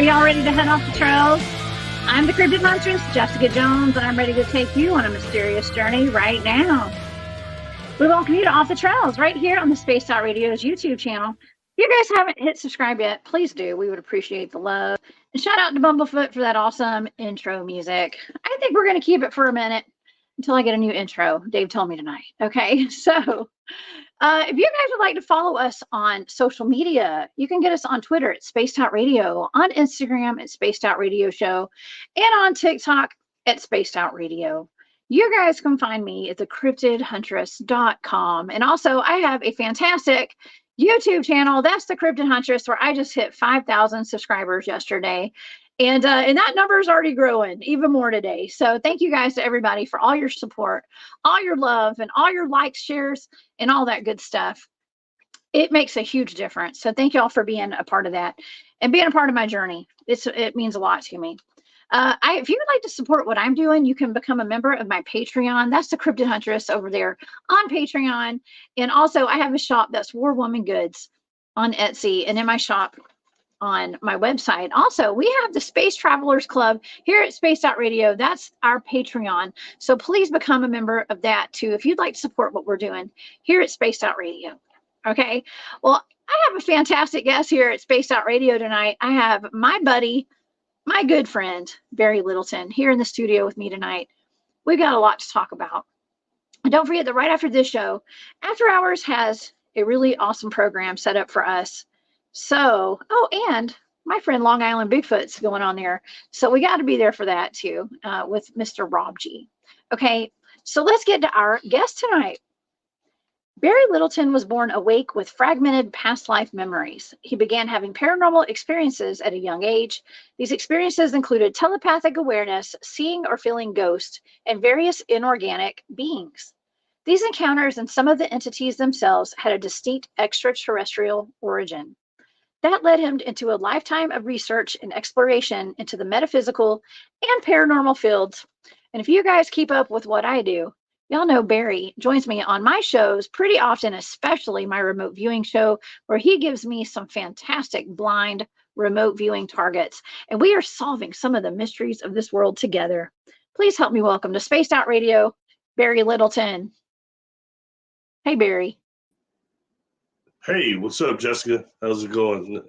y'all ready to head off the trails? I'm the Cryptid Huntress, Jessica Jones, and I'm ready to take you on a mysterious journey right now. We welcome you to Off the Trails right here on the Spaced Out Radio's YouTube channel. If you guys haven't hit subscribe yet, please do. We would appreciate the love. And shout out to Bumblefoot for that awesome intro music. I think we're going to keep it for a minute until I get a new intro. Dave told me tonight. Okay, so if you guys would like to follow us on social media, you can get us on Twitter at Spaced Out Radio, on Instagram at Spaced Out Radio Show, and on TikTok at Spaced Out Radio. You guys can find me at thecryptidhuntress.com. And also, I have a fantastic YouTube channel. That's the Cryptid Huntress, where I just hit 5,000 subscribers yesterday. And that number is already growing even more today. So thank you guys to everybody for all your support, all your love, and all your likes, shares, and all that good stuff. It makes a huge difference. So thank you all for being a part of that and being a part of my journey. It means a lot to me. If you would like to support what I'm doing, you can become a member of my Patreon. That's the Cryptid Huntress over there on Patreon. And also, I have a shop that's War Woman Goods on Etsy, and in my shop on my website. Also, we have the Space Travelers Club here at Spaced Out Radio. That's our Patreon. So please become a member of that too if you'd like to support what we're doing here at Spaced Out Radio. Okay. Well, I have a fantastic guest here at Spaced Out Radio tonight. I have my buddy, my good friend, Barry Littleton, here in the studio with me tonight. We've got a lot to talk about. And don't forget that right after this show, After Hours has a really awesome program set up for us. So, and my friend Long Island Bigfoot's going on there. So we got to be there for that too, with Mr. Rob G. Okay, so let's get to our guest tonight. Barry Littleton was born awake with fragmented past life memories. He began having paranormal experiences at a young age. These experiences included telepathic awareness, seeing or feeling ghosts, and various inorganic beings. These encounters and some of the entities themselves had a distinct extraterrestrial origin. That led him into a lifetime of research and exploration into the metaphysical and paranormal fields. And if you guys keep up with what I do, y'all know Barry joins me on my shows pretty often, especially my remote viewing show, where he gives me some fantastic blind remote viewing targets. And we are solving some of the mysteries of this world together. Please help me welcome to Spaced Out Radio, Barry Littleton. Hey, Barry. Hey, what's up, Jessica? How's it going?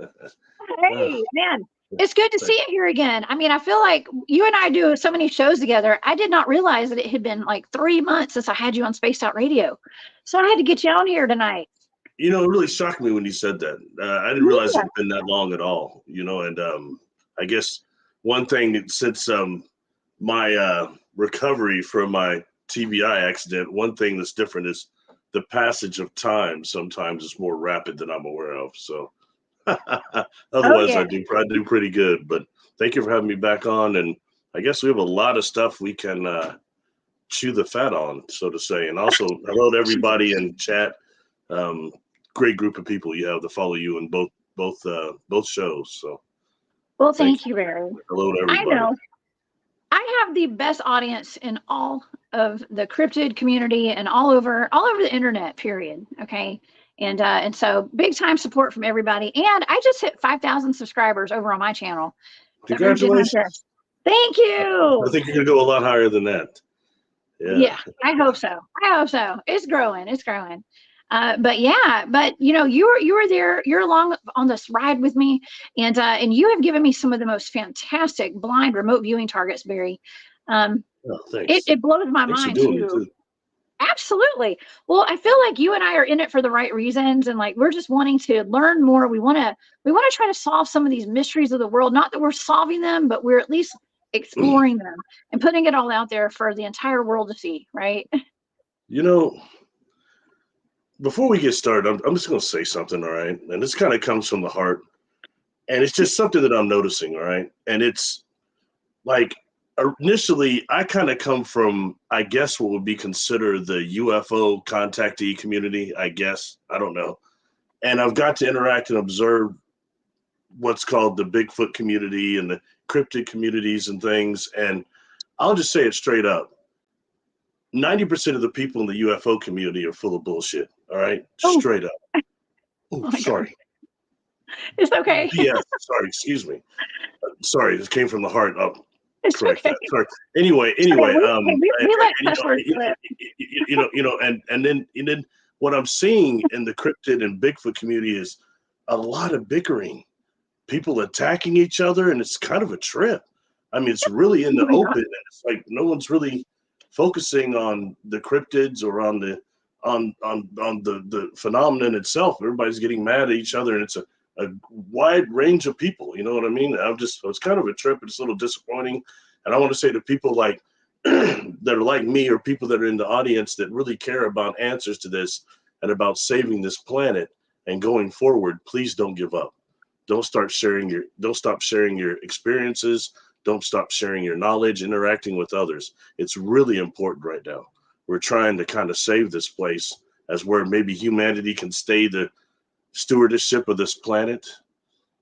Hey, man. It's good to see you here again. I mean, I feel like you and I do so many shows together. I did not realize that it had been like 3 months since I had you on Spaced Out Radio. So I had to get you on here tonight. You know, it really shocked me when you said that. I didn't realize it had been that long at all, you know, and I guess one thing since my recovery from my TBI accident, one thing that's different is the passage of time sometimes is more rapid than I'm aware of. So otherwise I do pretty good, but thank you for having me back on. And I guess we have a lot of stuff we can chew the fat on, so to say. And also hello to everybody in chat. Great group of people you have to follow you in both shows. So well, thank you, Barry. Hello to everybody. I know I have the best audience in all of the cryptid community and all over the internet, period. Okay. And so big time support from everybody. And I just hit 5,000 subscribers over on my channel. Congratulations. Thank you. I think you're going to go a lot higher than that. Yeah, I hope so. It's growing. But you know, you were there, you're along on this ride with me, and you have given me some of the most fantastic blind remote viewing targets, Barry. Thanks. It blows my mind too. Absolutely. Well, I feel like you and I are in it for the right reasons, and like we're just wanting to learn more. We want to try to solve some of these mysteries of the world. Not that we're solving them, but we're at least exploring them and putting it all out there for the entire world to see, right? You know, before we get started, I'm just going to say something, all right? And this kind of comes from the heart. And it's just something that I'm noticing, all right? And it's like, initially, I kind of come from, I guess, what would be considered the UFO contactee community, I guess. I don't know. And I've got to interact and observe what's called the Bigfoot community and the cryptid communities and things. And I'll just say it straight up. 90% of the people in the UFO community are full of bullshit. All right. Straight up. Oh, sorry. It's okay. Yeah. Sorry. Excuse me. Sorry, it came from the heart. Oh, It's correct okay. that. Sorry. Anyway, We let and, cuss words slip. and then what I'm seeing in the cryptid and Bigfoot community is a lot of bickering, people attacking each other, and it's kind of a trip. I mean, it's really in the open, and it's like no one's really focusing on the cryptids or on the phenomenon itself. Everybody's getting mad at each other, and it's a wide range of people. You know what I mean? It's kind of a trip. It's a little disappointing, and I want to say to people like that are like me, or people that are in the audience that really care about answers to this and about saving this planet and going forward, please don't give up. Don't stop sharing your experiences. Don't stop sharing your knowledge, interacting with others. It's really important right now. We're trying to kind of save this place as where maybe humanity can stay the stewardship of this planet.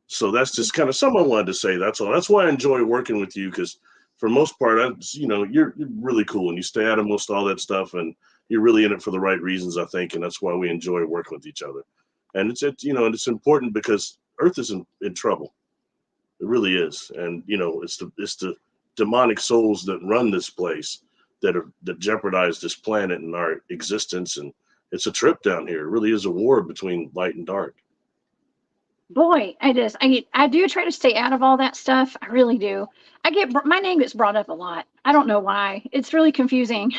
So that's just kind of something I wanted to say. That's all. That's why I enjoy working with you, because for most part, you're really cool and you stay out of most all that stuff, and you're really in it for the right reasons, I think, and that's why we enjoy working with each other. And it's important because Earth is in trouble. It really is, and it's the demonic souls that run this place that jeopardize this planet and our existence, and it's a trip down here. It really is a war between light and dark. Boy, I do try to stay out of all that stuff. I really do. My name gets brought up a lot. I don't know why. It's really confusing.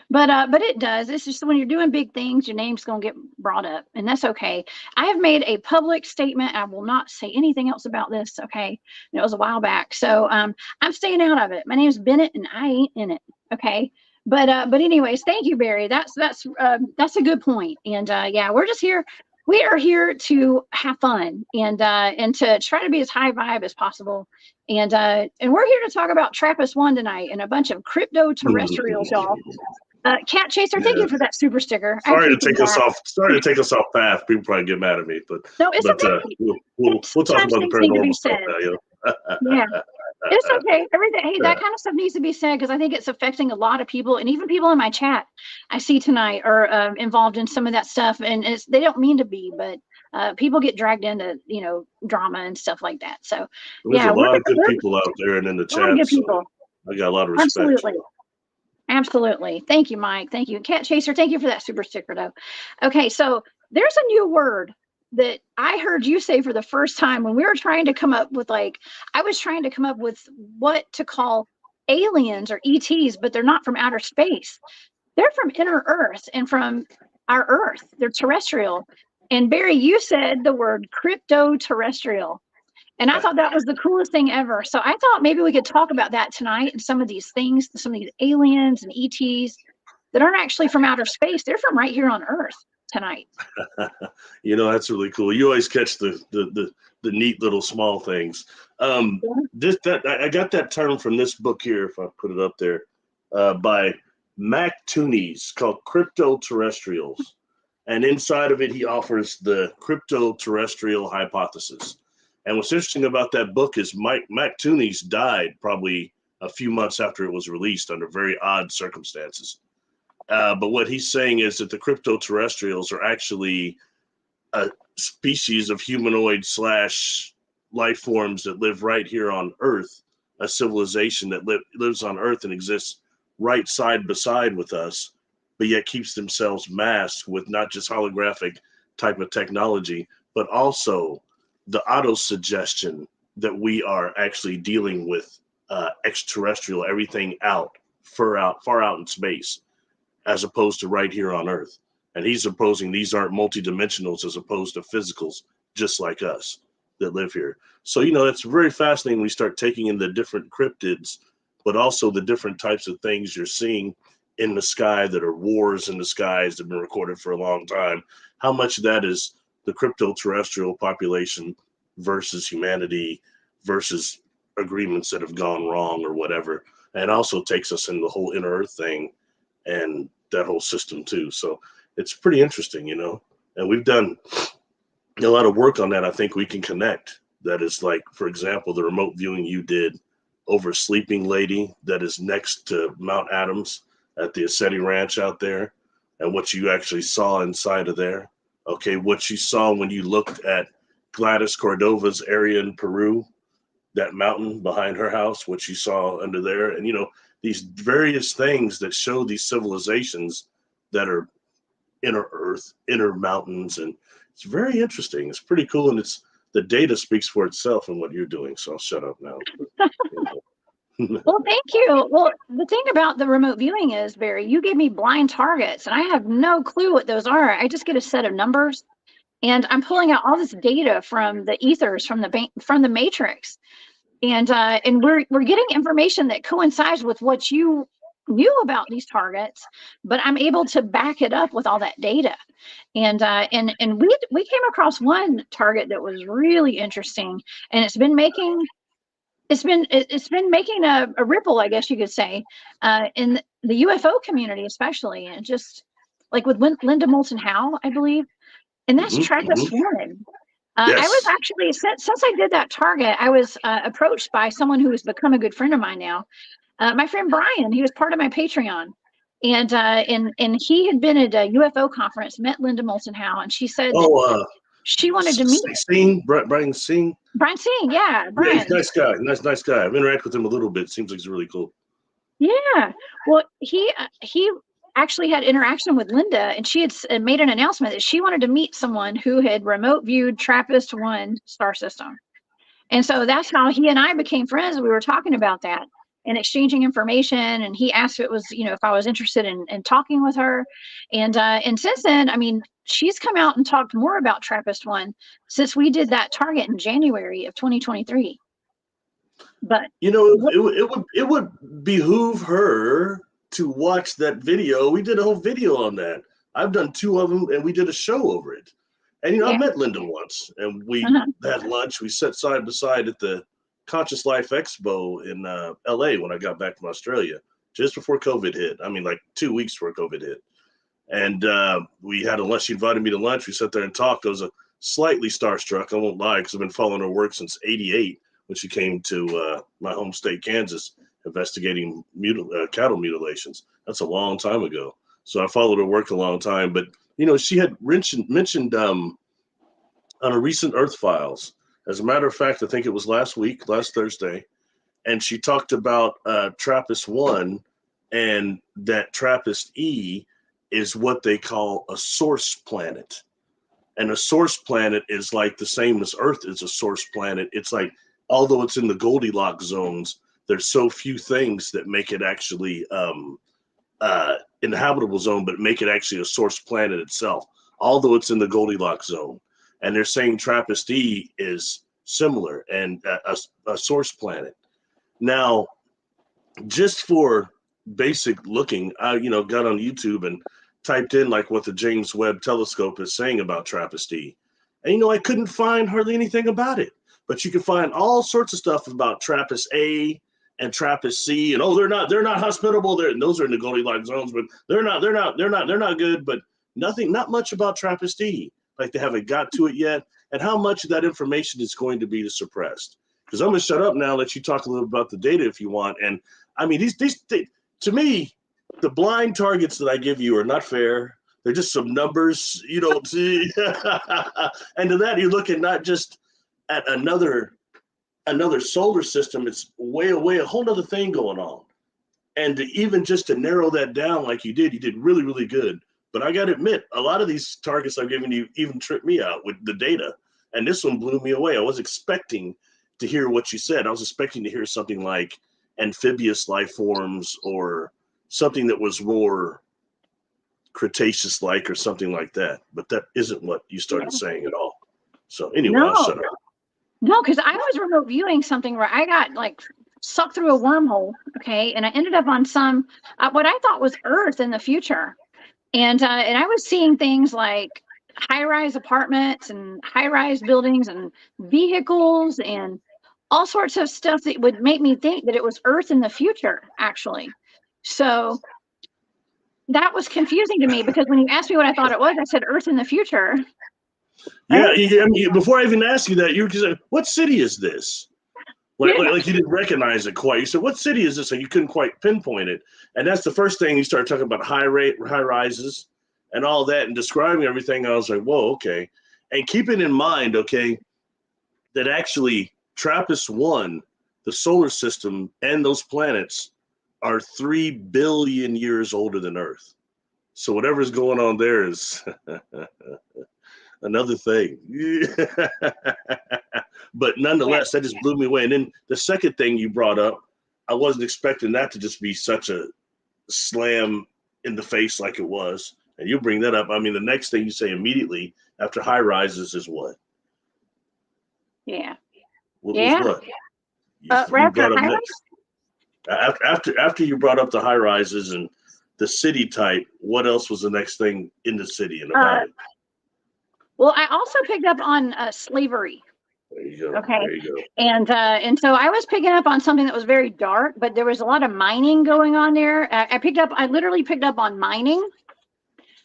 But it does. It's just when you're doing big things, your name's going to get brought up, and that's okay. I have made a public statement. I will not say anything else about this. Okay. And it was a while back. So, I'm staying out of it. My name's Bennett and I ain't in it. Okay. But anyways, thank you, Barry. That's a good point. And, yeah, we're just here. We are here to have fun and to try to be as high vibe as possible. And we're here to talk about TRAPPIST-1 tonight and a bunch of cryptoterrestrials, y'all. Cat Chaser, thank you for that super sticker. Sorry to take us off path. People probably get mad at me, but no, it's okay. We'll talk about the paranormal stuff now. Yeah, it's okay. Everything. Hey, that kind of stuff needs to be said because I think it's affecting a lot of people, and even people in my chat I see tonight are involved in some of that stuff, and they don't mean to be, but people get dragged into drama and stuff like that. So there's a lot of good people out there, and in the chat, good people. So I got a lot of respect. Absolutely. Thank you, Mike. Thank you. Cat Chaser, thank you for that super sticker, though. Okay, so there's a new word that I heard you say for the first time when we were trying to come up with, I was trying to come up with what to call aliens or ETs, but they're not from outer space. They're from inner Earth and from our Earth. They're terrestrial. And Barry, you said the word cryptoterrestrial. And I thought that was the coolest thing ever. So I thought maybe we could talk about that tonight and some of these things, some of these aliens and ETs that aren't actually from outer space. They're from right here on Earth tonight. That's really cool. You always catch the neat little small things. I got that term from this book here, if I put it up there, by Mac Toonies, called Cryptoterrestrials. And inside of it, he offers the cryptoterrestrial hypothesis. And what's interesting about that book is Mac Toonies died probably a few months after it was released under very odd circumstances. But what he's saying is that the cryptoterrestrials are actually a species of humanoid / life forms that live right here on Earth, a civilization that lives on Earth and exists right side by side with us, but yet keeps themselves masked with not just holographic type of technology, but also the auto-suggestion that we are actually dealing with extraterrestrial, everything far out in space, as opposed to right here on Earth. And he's supposing these aren't multidimensionals as opposed to physicals, just like us that live here. So, it's very fascinating when we start taking in the different cryptids, but also the different types of things you're seeing in the sky that are wars in the skies that have been recorded for a long time. How much of that is the cryptoterrestrial population versus humanity versus agreements that have gone wrong or whatever. And also takes us in the whole inner Earth thing and that whole system too. So it's pretty interesting, and we've done a lot of work on that. I think we can connect. That is like, for example, the remote viewing you did over Sleeping Lady that is next to Mount Adams at the Ascetti Ranch out there, and what you actually saw inside of there. Okay, what you saw when you looked at Gladys Cordova's area in Peru, that mountain behind her house, what she saw under there, and these various things that show these civilizations that are inner earth, inner mountains, and it's very interesting. It's pretty cool, and the data speaks for itself in what you're doing. So I'll shut up now. Well, thank you. Well, the thing about the remote viewing is, Barry, you gave me blind targets, and I have no clue what those are. I just get a set of numbers, and I'm pulling out all this data from the ethers, from the matrix, and we're getting information that coincides with what you knew about these targets, but I'm able to back it up with all that data. And we came across one target that was really interesting, and it's been making a ripple, I guess you could say, in the UFO community, especially, and just like with Linda Moulton Howe, I believe, and that's TRAPPIST-1. Yes. I was actually, since I did that target, I was approached by someone who has become a good friend of mine now. My friend Brian, he was part of my Patreon, and he had been at a UFO conference, met Linda Moulton Howe, and she said that she wanted to meet Brian Singh. Brian Singh, yeah, Brian. Yeah, he's a nice guy. Nice guy. I've interacted with him a little bit. Seems like he's really cool. Yeah. Well, he actually had interaction with Linda, and she had made an announcement that she wanted to meet someone who had remote viewed TRAPPIST-1 star system. And so that's how he and I became friends. We were talking about that and exchanging information. And he asked if it was, if I was interested in talking with her. And since then, I mean, she's come out and talked more about TRAPPIST-1 since we did that target in January of 2023. But it would behoove her to watch that video. We did a whole video on that. I've done 2 of them, and we did a show over it. And I met Linda once, and we had lunch. We sat side by side at the Conscious Life Expo in LA when I got back from Australia, just before COVID hit. I mean, like 2 weeks before COVID hit. And we had a lunch. She invited me to lunch. We sat there and talked. I was slightly starstruck. I won't lie, because I've been following her work since '88 when she came to my home state, Kansas, investigating cattle mutilations. That's a long time ago. So I followed her work a long time. But, she had mentioned on a recent Earth Files, as a matter of fact, I think it was last Thursday, and she talked about TRAPPIST-1, and that TRAPPIST-E is what they call a source planet. And a source planet is like the same as Earth is a source planet. It's like, although it's in the Goldilocks zones, there's so few things that make it actually inhabitable zone, but make it actually a source planet itself, although it's in the Goldilocks zone. And they're saying TRAPPIST-E is similar and a source planet. Now, just for basic looking, I got on YouTube and typed in like what the James Webb Telescope is saying about TRAPPIST-E, and I couldn't find hardly anything about it. But you can find all sorts of stuff about TRAPPIST-A and TRAPPIST-C, and they're not hospitable. Those are in the Goldilocks zones, but they're not good. But not much about TRAPPIST-E. Like they haven't got to it yet, and how much of that information is going to be suppressed. Because I'm gonna shut up now, let you talk a little about the data if you want. And I mean, these to me, the blind targets that I give you are not fair. They're just some numbers you don't see. And to that, you're looking not just at another solar system. It's way away, a whole other thing going on. And even just to narrow that down like you did really, really good. But I got to admit, a lot of these targets I've given you even tripped me out with the data. And this one blew me away. I was expecting to hear what you said. I was expecting to hear something like amphibious life forms or something that was more Cretaceous-like or something like that. But that isn't what you started saying at all. So anyway, I'll shut up. No, because I was remote viewing something where I got like sucked through a wormhole, okay, and I ended up on some what I thought was Earth in the future, and I was seeing things like high-rise apartments and high-rise buildings and vehicles and all sorts of stuff that would make me think that it was Earth in the future, actually. So that was confusing to me because when you asked me what I thought it was, I said Earth in the future. Yeah, I mean, before I even asked you that, you said, "What city is this?" Like you didn't recognize it quite. You said, "What city is this?" And you couldn't quite pinpoint it. And that's the first thing you started talking about high rises and all that and describing everything. I was like, "Whoa, okay." And keeping in mind, okay, that actually TRAPPIST-1, the solar system, and those planets are 3 billion years older than Earth. So whatever's going on there is another thing. But nonetheless, that just blew me away. And then the second thing you brought up, I wasn't expecting that to just be such a slam in the face like it was. And you bring that up. I mean, the next thing you say immediately after high rises is what? Yeah. What yeah. was what? You brought up next. After you brought up the high rises and the city type, what else was the next thing in the city and about it? Well, I also picked up on slavery. There you go. Okay. There you go. And so I was picking up on something that was very dark, but there was a lot of mining going on there. I literally picked up on mining.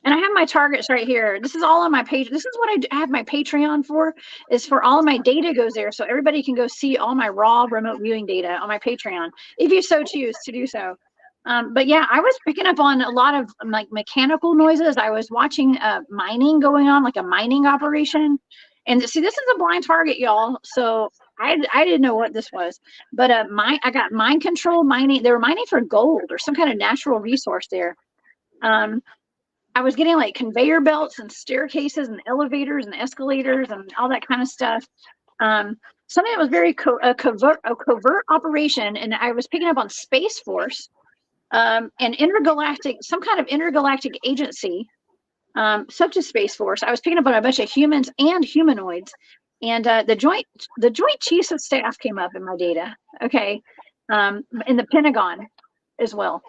And I have my targets right here. This is all on my page. This is what I have my Patreon for, is for all of my data goes there. So everybody can go see all my raw remote viewing data on my Patreon, if you so choose to do so. But yeah, I was picking up on a lot of like mechanical noises. I was watching mining going on, like a mining operation. And see, this is a blind target, y'all. So I didn't know what this was. But I got mind control mining. They were mining for gold or some kind of natural resource there. I was getting like conveyor belts and staircases and elevators and escalators and all that kind of stuff. Something that was very covert operation, and I was picking up on Space Force, and some kind of intergalactic agency, such as Space Force. I was picking up on a bunch of humans and humanoids, and the Joint Chiefs of Staff came up in my data. Okay, in the Pentagon as well,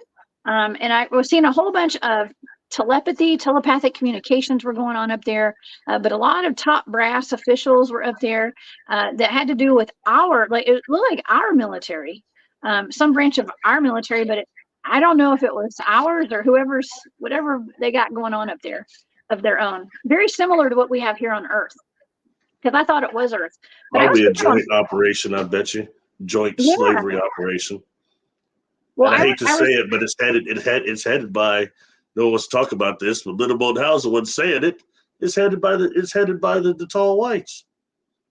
and I was seeing a whole bunch of telepathic communications were going on up there, but a lot of top brass officials were up there that had to do with it looked like our military, some branch of our military, but I don't know if it was ours or whatever they got going on up there of their own. Very similar to what we have here on Earth, because I thought it was Earth. But Probably a joint operation, I bet you. Joint slavery operation. Well, and I hate to say it, but it's headed by. No one wants to talk about this, but Littleton Hauser wasn't saying it. It's headed by the tall whites.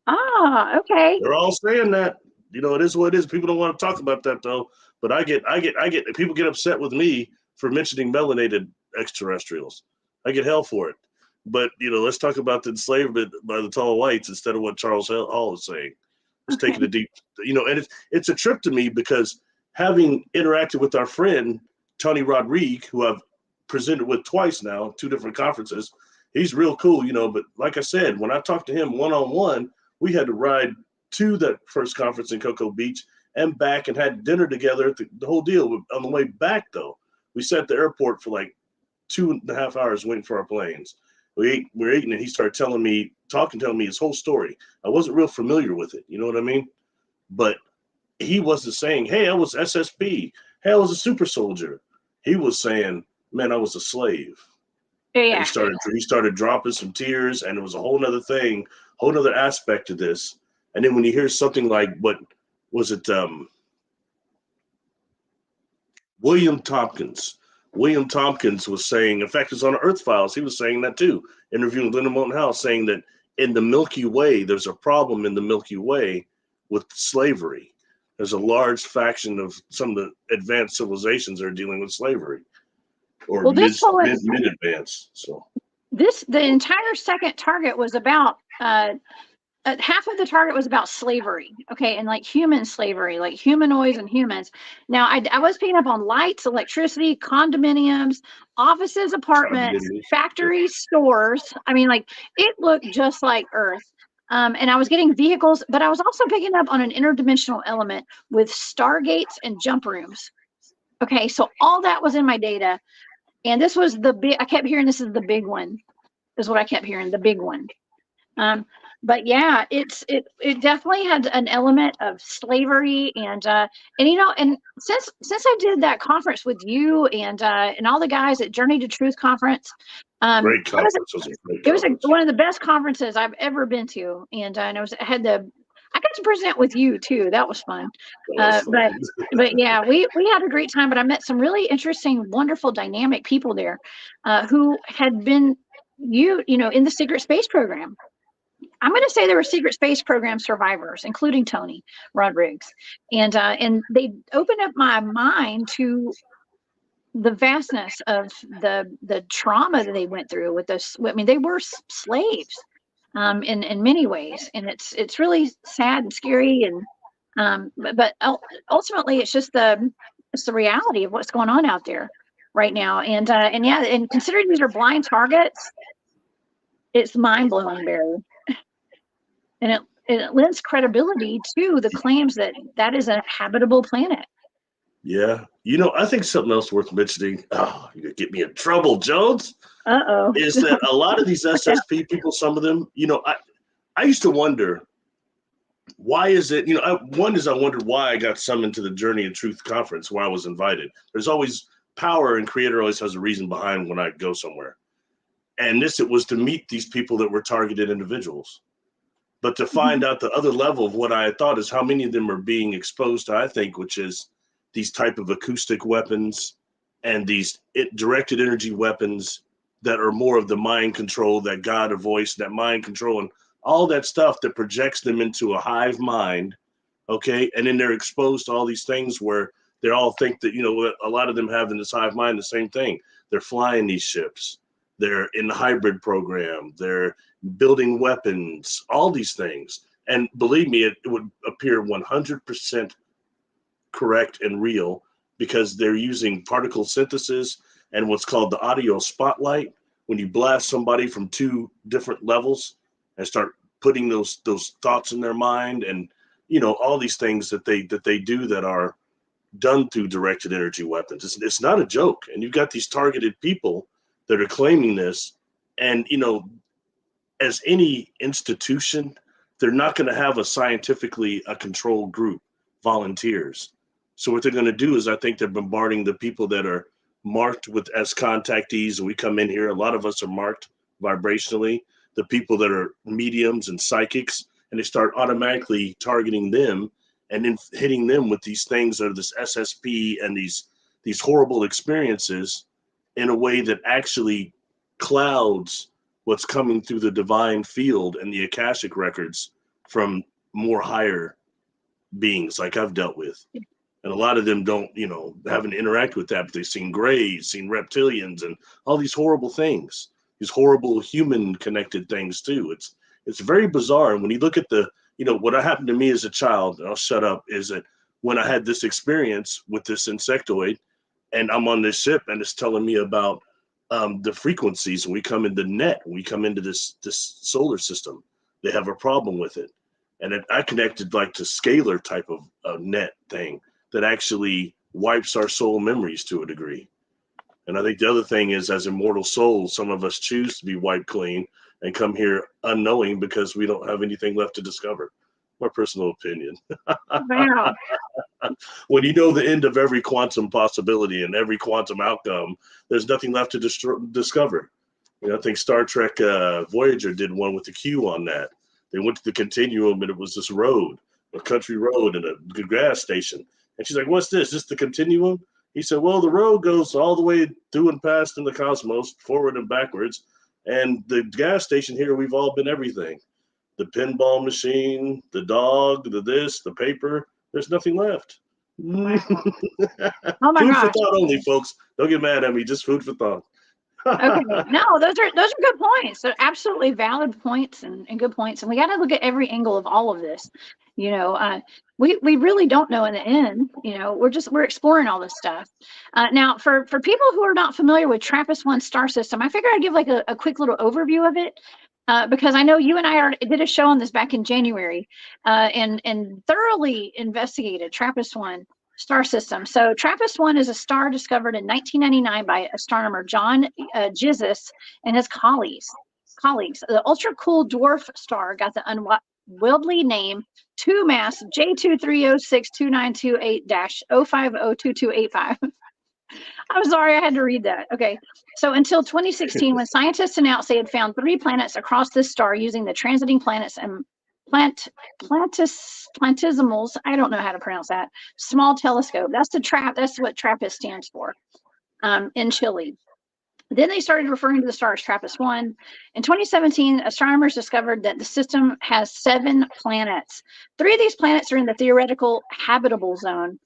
Ah, okay. They're all saying that. You know, it is what it is. People don't want to talk about that though. But I get people get upset with me for mentioning melanated extraterrestrials. I get hell for it. But let's talk about the enslavement by the tall whites instead of what Charles Hall is saying. It's taking a deep, and it's a trip to me because having interacted with our friend Tony Rodriguez, who I've presented with twice now, 2 different conferences. He's real cool, but like I said, when I talked to him one-on-one, we had to ride to that first conference in Cocoa Beach and back and had dinner together, the whole deal. On the way back though, we sat at the airport for like 2.5 hours waiting for our planes. We were eating and he started telling me his whole story. I wasn't real familiar with it, you know what I mean? But he wasn't saying, hey, I was SSP. Hey, I was a super soldier. He was saying, man, I was a slave. Yeah. And he started dropping some tears, and it was a whole nother thing, whole nother aspect to this. And then when you hear something like, what was it? William Tompkins was saying, in fact, it's on Earth Files. He was saying that too, interviewing Linda Moulton House, saying that in the Milky Way, there's a problem in the Milky Way with slavery. There's a large faction of some of the advanced civilizations that are dealing with slavery. Or mid-advance. So the entire second target was about half of the target was about slavery, okay, and like human slavery, like humanoids and humans. Now I was picking up on lights, electricity, condominiums, offices, apartments, factories, stores. I mean, like it looked just like Earth. And I was getting vehicles, but I was also picking up on an interdimensional element with stargates and jump rooms. Okay, so all that was in my data. And this was I kept hearing this is the big one, is what I kept hearing, the big one. But yeah, it definitely had an element of slavery and since I did that conference with you and all the guys at Journey to Truth conference, great conference. It was one of the best conferences I've ever been to, and I got to present with you too. That was fun. But yeah, we had a great time. But I met some really interesting, wonderful, dynamic people there, who had been in the secret space program. I'm going to say they were secret space program survivors, including Tony Rodriguez, and they opened up my mind to the vastness of the trauma that they went through with this. I mean, they were slaves in many ways, and it's really sad and scary, and but ultimately it's just the reality of what's going on out there right now, and yeah, and considering these are blind targets, it's mind-blowing, Barry, and it lends credibility to the claims that is a habitable planet. Yeah. I think something else worth mentioning, you're going to get me in trouble, Jones, is that a lot of these SSP people, some of them, I used to wonder, why is it, I wondered why I got summoned to the Journey of Truth conference where I was invited. There's always power, and Creator always has a reason behind when I go somewhere. And it was to meet these people that were targeted individuals. But to find out the other level of what I had thought is how many of them are being exposed to, I think, which is these type of acoustic weapons and these directed energy weapons that are more of the mind control, that God of voice, that mind control, and all that stuff that projects them into a hive mind, okay? And then they're exposed to all these things where they all think that, a lot of them have in this hive mind the same thing. They're flying these ships. They're in the hybrid program. They're building weapons, all these things. And believe me, it would appear 100% correct and real because they're using particle synthesis and what's called the audio spotlight. When you blast somebody from two different levels and start putting those thoughts in their mind, and all these things that they do that are done through directed energy weapons. It's not a joke. And you've got these targeted people that are claiming this, and as any institution, they're not going to have a controlled group, volunteers. So what they're going to do is, I think they're bombarding the people that are marked as contactees. And we come in here, a lot of us are marked vibrationally, the people that are mediums and psychics, and they start automatically targeting them and then hitting them with these things that are this SSP and these horrible experiences in a way that actually clouds what's coming through the divine field and the Akashic records from more higher beings like I've dealt with. And a lot of them don't, haven't interacted with that, but they've seen grays, seen reptilians, and all these horrible things, these horrible human connected things too. It's very bizarre. And when you look at what happened to me as a child, and I'll shut up, is that when I had this experience with this insectoid, and I'm on this ship and it's telling me about the frequencies, when we come into net, when we come into this solar system, they have a problem with it. And I connected like to scalar type of net thing that actually wipes our soul memories to a degree. And I think the other thing is, as immortal souls, some of us choose to be wiped clean and come here unknowing because we don't have anything left to discover. My personal opinion. Wow. When you know the end of every quantum possibility and every quantum outcome, there's nothing left to discover. I think Star Trek Voyager did one with the Q on that. They went to the continuum, and it was this road, a country road, and a gas station. And she's like, "What's this? Is this the continuum?" He said, "Well, the road goes all the way through and past in the cosmos, forward and backwards. And the gas station here, we've all been everything. The pinball machine, the dog, the this, the paper. There's nothing left." Wow. Oh my Food gosh. for thought only, folks. Don't get mad at me. Just food for thought. Okay. No, those are good points. They're absolutely valid points and good points. And we got to look at every angle of all of this. We really don't know in the end. We're exploring all this stuff. Now, for people who are not familiar with TRAPPIST-1 star system, I figured I'd give like a quick little overview of it. Because I know you and I did a show on this back in January and thoroughly investigated TRAPPIST-1 star system. So TRAPPIST-1 is a star discovered in 1999 by astronomer John Gizis and his colleagues. The ultra cool dwarf star got the unwieldy name 2-mass J230629228-0502285. I'm sorry, I had to read that. Okay. So until 2016, when scientists announced they had found 3 planets across this star using the transiting planets and planetesimals, I don't know how to pronounce that, small telescope. That's what TRAPPIST stands for in Chile. Then they started referring to the star as TRAPPIST-1. In 2017, astronomers discovered that the system has 7 planets. 3 of these planets are in the theoretical habitable zone,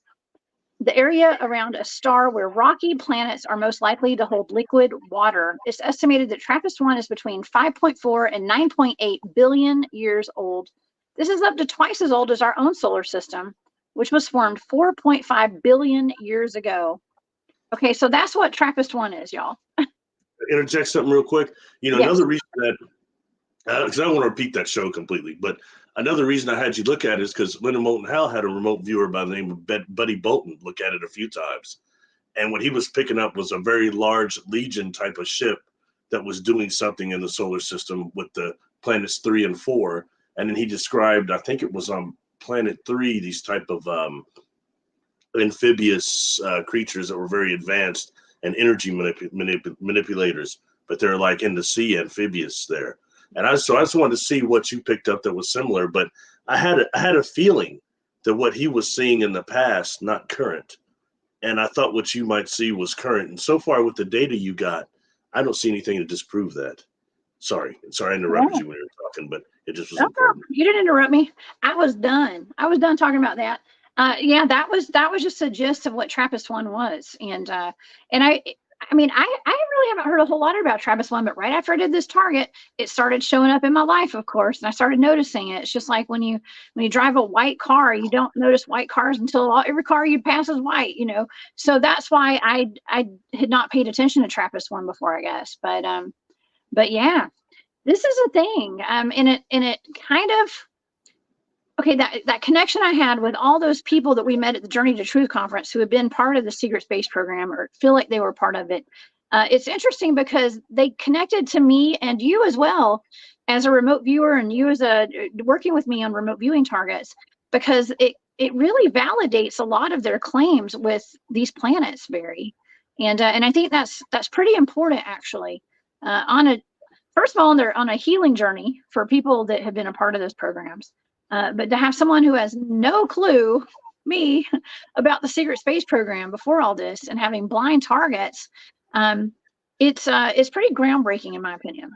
the area around a star where rocky planets are most likely to hold liquid water. It's estimated that TRAPPIST-1 is between 5.4 and 9.8 billion years old. This is up to twice as old as our own solar system, which was formed 4.5 billion years ago. Okay, so that's what TRAPPIST-1 is, y'all. Interject something real quick. Yes. Another reason that, because I don't want to repeat that show completely, but another reason I had you look at it is because Leonard Moulton Howe had a remote viewer by the name of Buddy Bolton look at it a few times. And what he was picking up was a very large Legion type of ship that was doing something in the solar system with the planets 3 and 4. And then he described, I think it was on planet 3, these type of amphibious creatures that were very advanced and energy manipulators, but they're like in the sea, amphibious there. And I just wanted to see what you picked up that was similar, but I had a feeling that what he was seeing in the past, not current. And I thought what you might see was current. And so far with the data you got, I don't see anything to disprove that. Sorry, I interrupted you when you were talking, but it just was important. You didn't interrupt me. I was done talking about that. Yeah, that was just a gist of what TRAPPIST-1 was. And I mean, I really haven't heard a whole lot about TRAPPIST-1, but right after I did this target, it started showing up in my life, of course, and I started noticing it. It's just like when you drive a white car, you don't notice white cars until every car you pass is white, So that's why I had not paid attention to TRAPPIST-1 before, I guess. But yeah, this is a thing. And it kind of, okay, that connection I had with all those people that we met at the Journey to Truth conference who had been part of the secret space program or feel like they were part of it. It's interesting because they connected to me and you as well as a remote viewer, and you as working with me on remote viewing targets, because it really validates a lot of their claims with these planets, Barry. And I think that's pretty important, actually. First of all, they're on a healing journey for people that have been a part of those programs. But to have someone who has no clue, me, about the secret space program before all this and having blind targets, it's pretty groundbreaking in my opinion.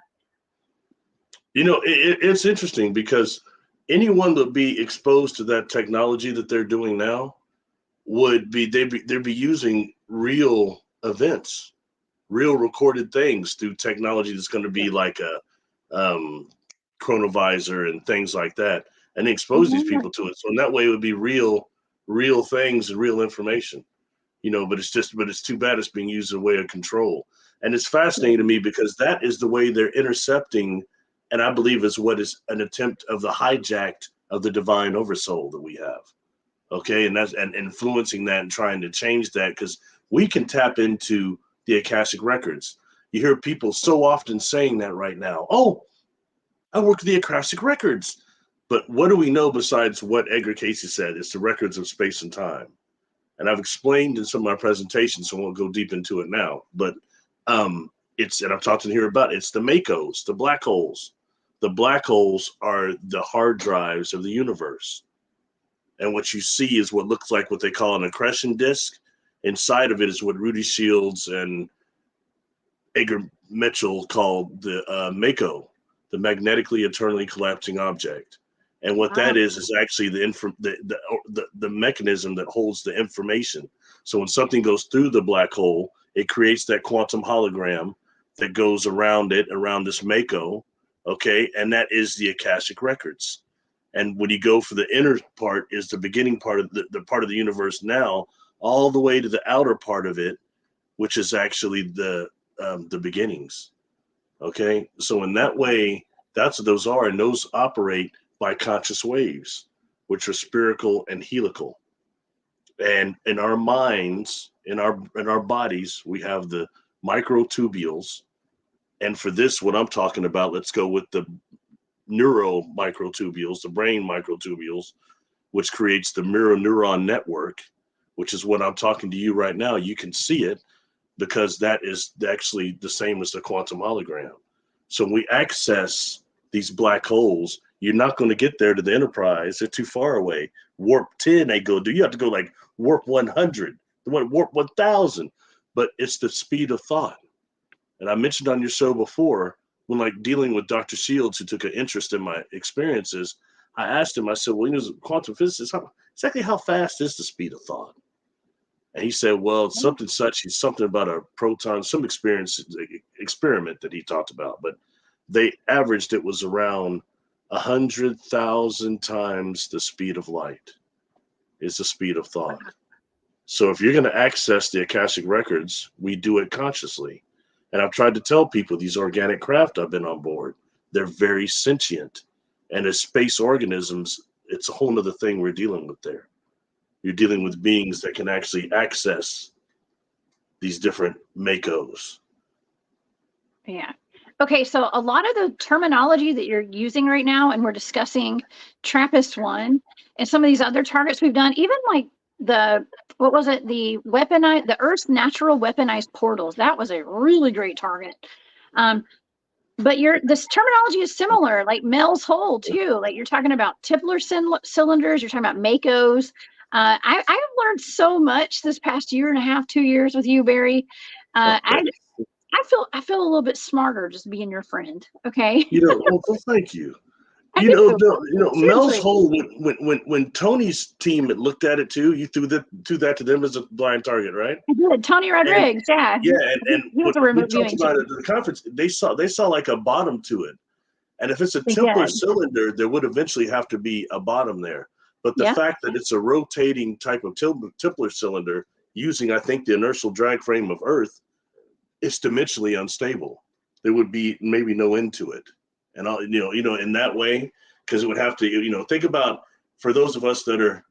It's interesting because anyone that would be exposed to that technology that they're doing now they'd be using real events, real recorded things through technology that's going to be like a chronovisor and things like that, and expose these people to it. So in that way, it would be real things and real information, but it's too bad it's being used as a way of control. And it's fascinating to me because that is the way they're intercepting, and I believe is what is an attempt of the hijacked of the divine oversoul that we have. Okay. And influencing that and trying to change that, because we can tap into the Akashic records. You hear people so often saying that right now. Oh, I work with the Akashic records. But what do we know besides what Edgar Casey said? It's the records of space and time. And I've explained in some of my presentations, so I won't go deep into it now. But and I've talked in here about it's the MACOs, the black holes. The black holes are the hard drives of the universe. And what you see is what looks like what they call an accretion disk. Inside of it is what Rudy Shields and Edgar Mitchell called the MACO, the magnetically eternally collapsing object. And what that is actually the mechanism that holds the information. So when something goes through the black hole, it creates that quantum hologram that goes around this MACO, okay? And that is the Akashic records. And when you go for the inner part is the beginning part of the part of the universe now, all the way to the outer part of it, which is actually the beginnings, okay? So in that way, that's what those are, and those operate by conscious waves, which are spherical and helical. And in our minds, in our bodies, we have the microtubules. And for this, what I'm talking about, let's go with the neuro microtubules, the brain microtubules, which creates the mirror neuron network, which is what I'm talking to you right now. You can see it because that is actually the same as the quantum hologram. So when we access these black holes, you're not going to get there to the Enterprise. They're too far away. Warp 10, they go do. You have to go like warp 100, warp 1000. But it's the speed of thought. And I mentioned on your show before, when like dealing with Dr. Shields, who took an interest in my experiences, I asked him, I said, well, as a quantum physicist, exactly how fast is the speed of thought? And he said, well, it's something such, he's something about a proton, some experiment that he talked about, but they averaged it was around 100,000 times the speed of light is the speed of thought. So if you're going to access the Akashic records, we do it consciously. And I've tried to tell people these organic craft I've been on board, they're very sentient. And as space organisms, it's a whole nother thing we're dealing with there. You're dealing with beings that can actually access these different makos. Yeah. Okay, so a lot of the terminology that you're using right now, and we're discussing TRAPPIST-1 and some of these other targets we've done, even like the weaponized, the Earth's natural weaponized portals. That was a really great target. But this terminology is similar, like Mel's hole too. Like you're talking about Tipler cylinders, you're talking about makos. I have learned so much this past year and a half, 2 years with you, Barry. I feel a little bit smarter just being your friend. Okay. Well, thank you. Mel's hole, when Tony's team had looked at it too, you threw that to them as a blind target, right? I did. Tony Rodriguez, yeah. Yeah, and we talked about it at the conference. They saw like a bottom to it, and if it's a Tipler cylinder, there would eventually have to be a bottom there. But the fact that it's a rotating type of Tipler cylinder using, I think, the inertial drag frame of Earth, it's dimensionally unstable. There would be maybe no end to it. And in that way, because it would have to, think about, for those of us that are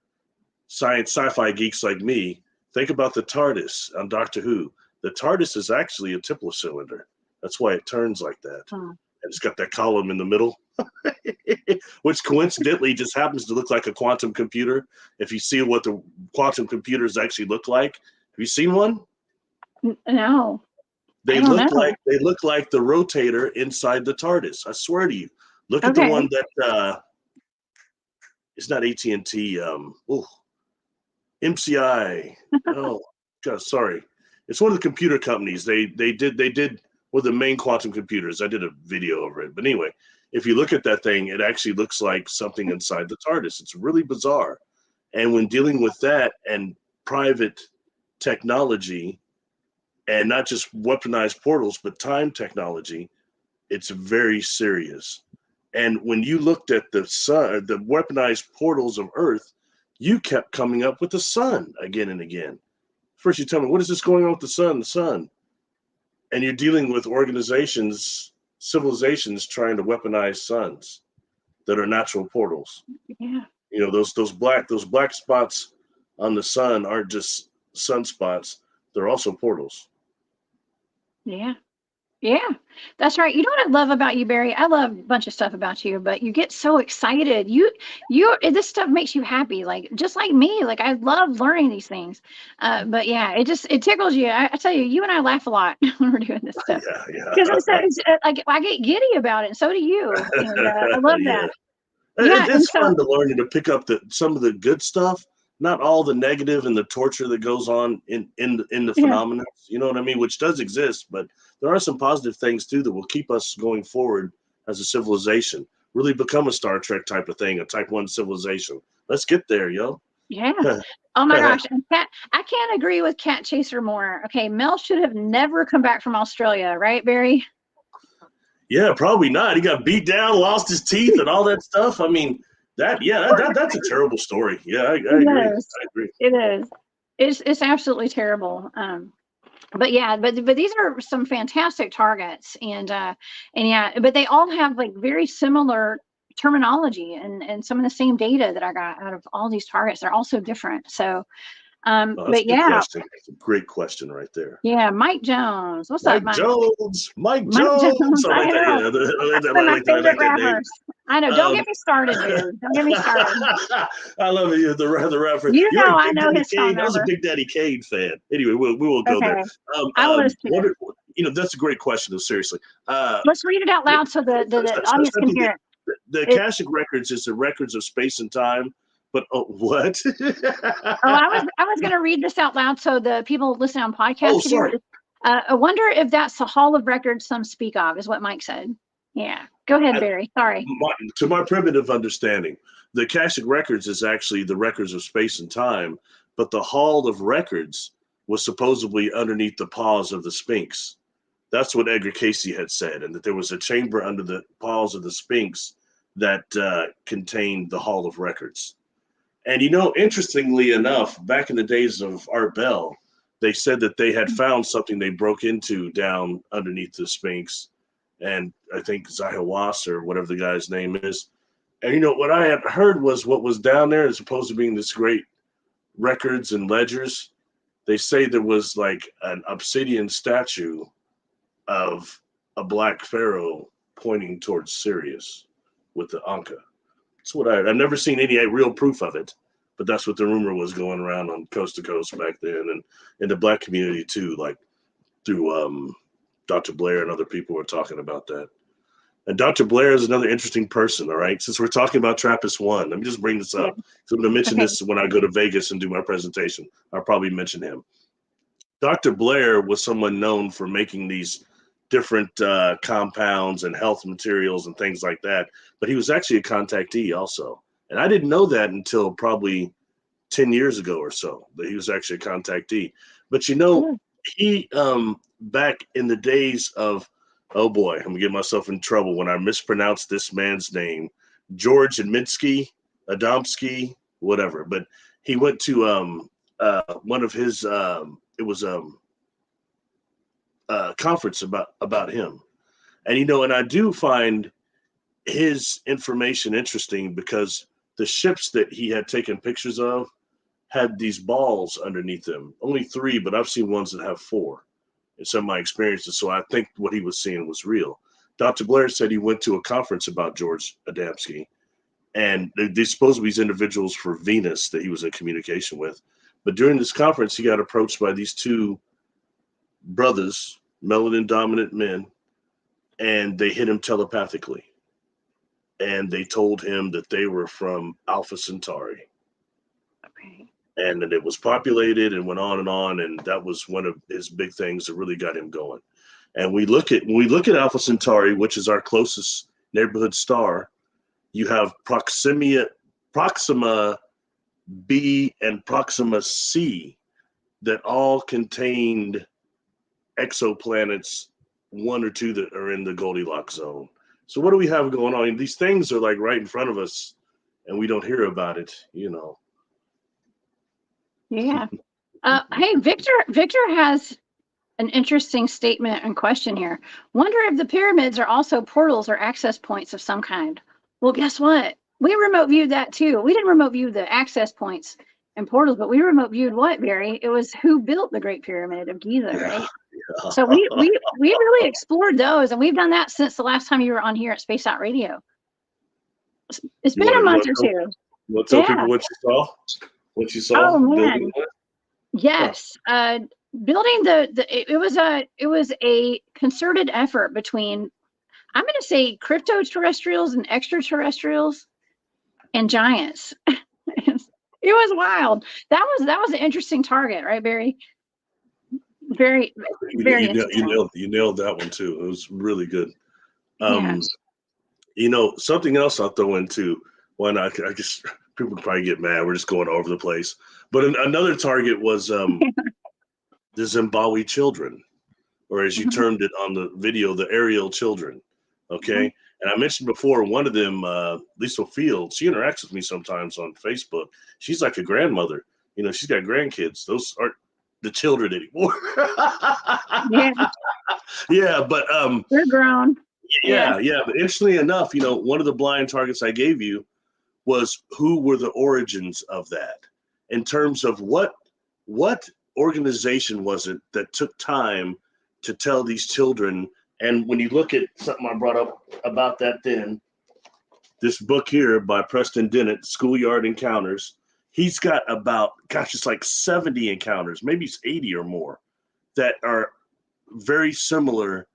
sci-fi geeks like me, think about the TARDIS on Doctor Who. The TARDIS is actually a Tipler cylinder. That's why it turns like that. And it's got that column in the middle, which coincidentally just happens to look like a quantum computer. If you see what the quantum computers actually look like, have you seen one? No. They look like the rotator inside the TARDIS. I swear to you. Look at the one that it's not AT&T. MCI. Oh, God, sorry. It's one of the computer companies. They did one of the main quantum computers. I did a video over it. But anyway, if you look at that thing, it actually looks like something inside the TARDIS. It's really bizarre. And when dealing with that and private technology, and not just weaponized portals, but time technology, it's very serious. And when you looked at the sun, the weaponized portals of Earth, you kept coming up with the sun again and again. First, you tell me, what is this going on with the sun? The sun. And you're dealing with organizations, civilizations trying to weaponize suns that are natural portals. Yeah. Those black spots on the sun aren't just sunspots. They're also portals. Yeah, that's right. You know what I love about you, Barry? I love a bunch of stuff about you, but you get so excited. This stuff makes you happy, like just like me. Like I love learning these things. But yeah, it tickles you. I tell you, you and I laugh a lot when we're doing this stuff. Yeah. Because like I get giddy about it, and so do you. And I love that. It's fun to learn and to pick up some of the good stuff. Not all the negative and the torture that goes on in the phenomena, you know what I mean, which does exist, but there are some positive things too that will keep us going forward as a civilization, really become a Star Trek type of thing, a type 1 civilization. Let's get there, yo. Yeah. Oh my gosh. And I can't agree with Cat Chaser more. Okay. Mel should have never come back from Australia, right, Barry? Yeah, probably not. He got beat down, lost his teeth and all that stuff. I mean, that's a terrible story. Yeah, I agree. It is. It's absolutely terrible. But these are some fantastic targets, and but they all have like very similar terminology and some of the same data that I got out of all these targets. They're also different. So but yeah, that's a great question right there. Yeah, Mike Jones. What's up, Mike? Mike Jones. I like that name. I know. Don't get me started, dude. Don't get me started. I love it. The rapper. I know his phone number. I was a Big Daddy Kane fan. Anyway, we will go there. That's a great question, though, seriously. Let's read it out loud so the audience can hear it. The Akashic records is the records of space and time. But what? I was going to read this out loud so the people listening on podcast. Oh, sorry. I wonder if that's the Hall of Records some speak of, is what Mike said. Yeah. Go ahead, Barry. Sorry. To my primitive understanding, the Akashic Records is actually the records of space and time, but the Hall of Records was supposedly underneath the paws of the Sphinx. That's what Edgar Cayce had said, and that there was a chamber under the paws of the Sphinx that contained the Hall of Records. And, you know, interestingly enough, back in the days of Art Bell, they said that they had found something they broke into down underneath the Sphinx, and I think Zahawas or whatever the guy's name is. And, you know, what I had heard was what was down there is supposed to be this great records and ledgers. They say there was like an obsidian statue of a black pharaoh pointing towards Sirius with the Anka. That's what I've never seen any real proof of it, but that's what the rumor was going around on coast to coast back then, and in the black community too, like through Dr. Blair and other people were talking about that. And Dr. Blair is another interesting person, all right? Since we're talking about TRAPPIST-1, let me just bring this up. So I'm going to mention this when I go to Vegas and do my presentation. I'll probably mention him. Dr. Blair was someone known for making these different compounds and health materials and things like that, but he was actually a contactee also. And I didn't know that until probably 10 years ago or so, that he was actually a contactee. But, you know, he, back in the days of, oh boy, I'm gonna get myself in trouble when I mispronounce this man's name, George Adamski, whatever. But he went to one of his, it was conference about him. And, you know, and I do find his information interesting because the ships that he had taken pictures of had these balls underneath them. Only 3, but I've seen ones that have 4 in some of my experiences. So I think what he was seeing was real. Dr. Blair said he went to a conference about George Adamski, and they're supposed to be these individuals for Venus that he was in communication with. But during this conference, he got approached by these 2 brothers, melanin dominant men, and they hit him telepathically. And they told him that they were from Alpha Centauri. Okay. And that it was populated and went on, and that was one of his big things that really got him going. And when we look at Alpha Centauri, which is our closest neighborhood star, you have Proxima B and Proxima C that all contained exoplanets, 1 or 2 that are in the Goldilocks zone. So what do we have going on? These things are like right in front of us, and we don't hear about it, you know. Yeah. Hey, Victor has an interesting statement and question here. Wonder if the pyramids are also portals or access points of some kind. Well, guess what? We remote viewed that too. We didn't remote view the access points and portals, but we remote viewed what, Barry? It was who built the Great Pyramid of Giza, right? Yeah. So we really explored those, and we've done that since the last time you were on here at Space Out Radio. It's been a month or 2. You want to tell people what you saw? What you saw? Oh man, yes. Building it was a concerted effort between, I'm going to say, cryptoterrestrials and extraterrestrials and giants. It was wild. That was an interesting target, right, Barry? Very you nailed that one too. It was really good. You know, something else I'll throw into. Why not? I guess people would probably get mad. We're just going all over the place. But another target was the Zimbabwe children, or as you termed it on the video, the aerial children. Okay. And I mentioned before, one of them, Lisa Field, she interacts with me sometimes on Facebook. She's like a grandmother. You know, she's got grandkids. Those aren't the children anymore. Yeah, but they're grown. Yeah. But interestingly enough, you know, one of the blind targets I gave you was who were the origins of that, in terms of what organization was it that took time to tell these children. And when you look at something I brought up about that, then this book here by Preston Dennett, Schoolyard Encounters, he's got about, it's like 70 encounters, maybe it's 80 or more, that are very similar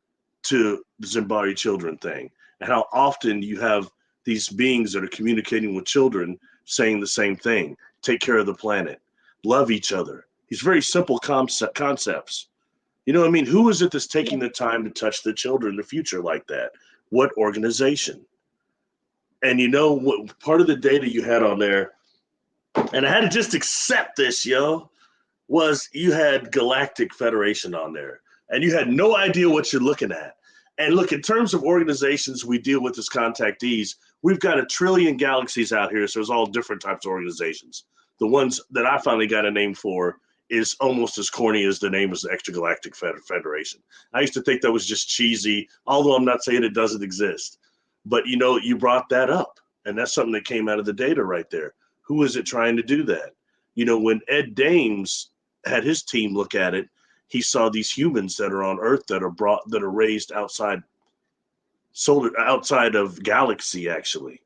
to the Zimbabwe children thing, and how often you have these beings that are communicating with children saying the same thing: take care of the planet, love each other. These very simple concepts. You know what I mean? Who is it that's taking the time to touch the children in the future like that? What organization? And you know what? Part of the data you had on there, and I had to just accept this, was you had Galactic Federation on there, and you had no idea what you're looking at. And look, in terms of organizations we deal with as contactees, we've got 1 trillion galaxies out here, so there's all different types of organizations. The ones that I finally got a name for is almost as corny as the name is the Extragalactic Federation. I used to think that was just cheesy, although I'm not saying it doesn't exist. But, you brought that up, and that's something that came out of the data right there. Who is it trying to do that? When Ed Dames had his team look at it, he saw these humans that are on Earth that are raised outside of galaxy, actually.